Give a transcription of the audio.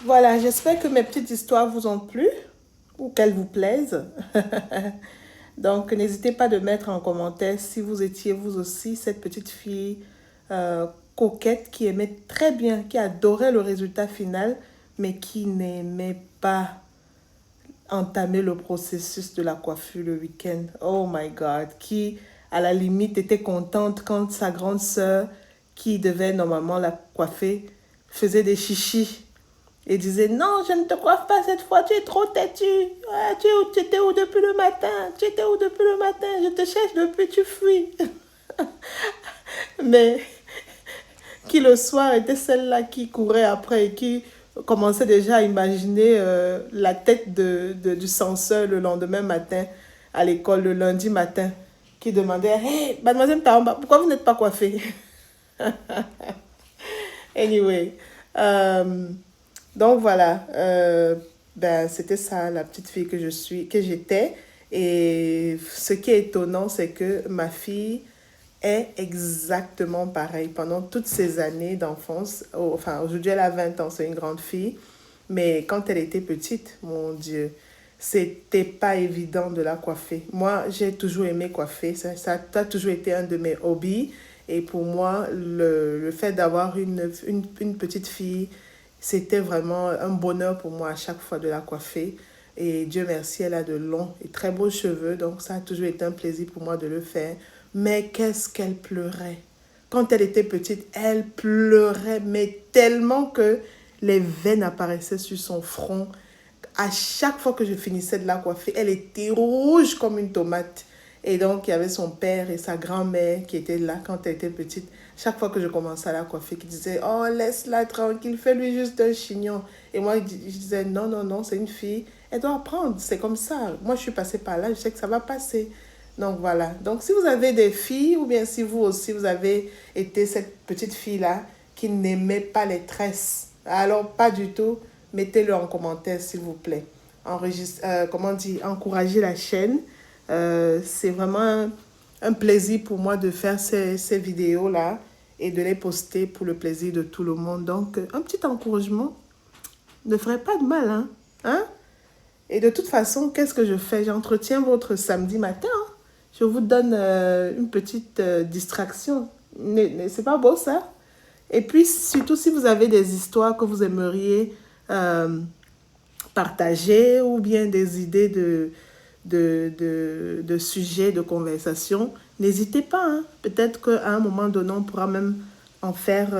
Voilà, j'espère que mes petites histoires vous ont plu ou qu'elles vous plaisent. Donc, n'hésitez pas de mettre en commentaire si vous étiez vous aussi cette petite fille euh, coquette qui aimait très bien, qui adorait le résultat final, mais qui n'aimait pas entamer le processus de la coiffure le week-end. Oh my God, qui à la limite était contente quand sa grande sœur, qui devait normalement la coiffer, faisait des chichis et disait non, je ne te coiffe pas cette fois, tu es trop têtu. Ah, tu étais où depuis le matin? Tu étais où depuis le matin? Je te cherche depuis, tu fuis. Mais qui le soir était celle-là qui courait après et qui commençait déjà à imaginer la tête du censeur le lendemain matin à l'école, le lundi matin, qui demandait hey, mademoiselle Taramba, pourquoi vous n'êtes pas coiffée? Anyway, euh, donc voilà, ben, c'était ça la petite fille que je suis, que j'étais. Et ce qui est étonnant, c'est que ma fille est exactement pareille pendant toutes ces années d'enfance. Enfin, aujourd'hui, elle a 20 ans, c'est une grande fille. Mais quand elle était petite, mon Dieu, c'était pas évident de la coiffer. Moi, j'ai toujours aimé coiffer. Ça a toujours été un de mes hobbies. Et pour moi, le fait d'avoir une petite fille, c'était vraiment un bonheur pour moi à chaque fois de la coiffer. Et Dieu merci, elle a de longs et très beaux cheveux. Donc, ça a toujours été un plaisir pour moi de le faire. Mais qu'est-ce qu'elle pleurait. Quand elle était petite, elle pleurait, mais tellement que les veines apparaissaient sur son front. À chaque fois que je finissais de la coiffer, elle était rouge comme une tomate. Et donc, il y avait son père et sa grand-mère qui étaient là quand elle était petite. Chaque fois que je commençais à la coiffer, qui disait oh, laisse-la tranquille, fais-lui juste un chignon. Et moi, je disais non, non, non, c'est une fille. Elle doit apprendre, c'est comme ça. Moi, je suis passée par là, je sais que ça va passer. Donc voilà. Donc si vous avez des filles, ou bien si vous aussi, vous avez été cette petite fille-là qui n'aimait pas les tresses, alors pas du tout, mettez-le en commentaire, s'il vous plaît. Comment on dit, encouragez la chaîne. C'est vraiment un plaisir pour moi de faire ces vidéos-là et de les poster pour le plaisir de tout le monde. Donc, un petit encouragement ne ferait pas de mal, hein? Hein? Et de toute façon, qu'est-ce que je fais? J'entretiens votre samedi matin. Hein. Je vous donne une petite distraction. C'est pas beau ça? Et puis, surtout si vous avez des histoires que vous aimeriez euh, partager ou bien des idées de sujets de conversation, n'hésitez pas. Hein. Peut-être qu'à un moment donné, on pourra même en faire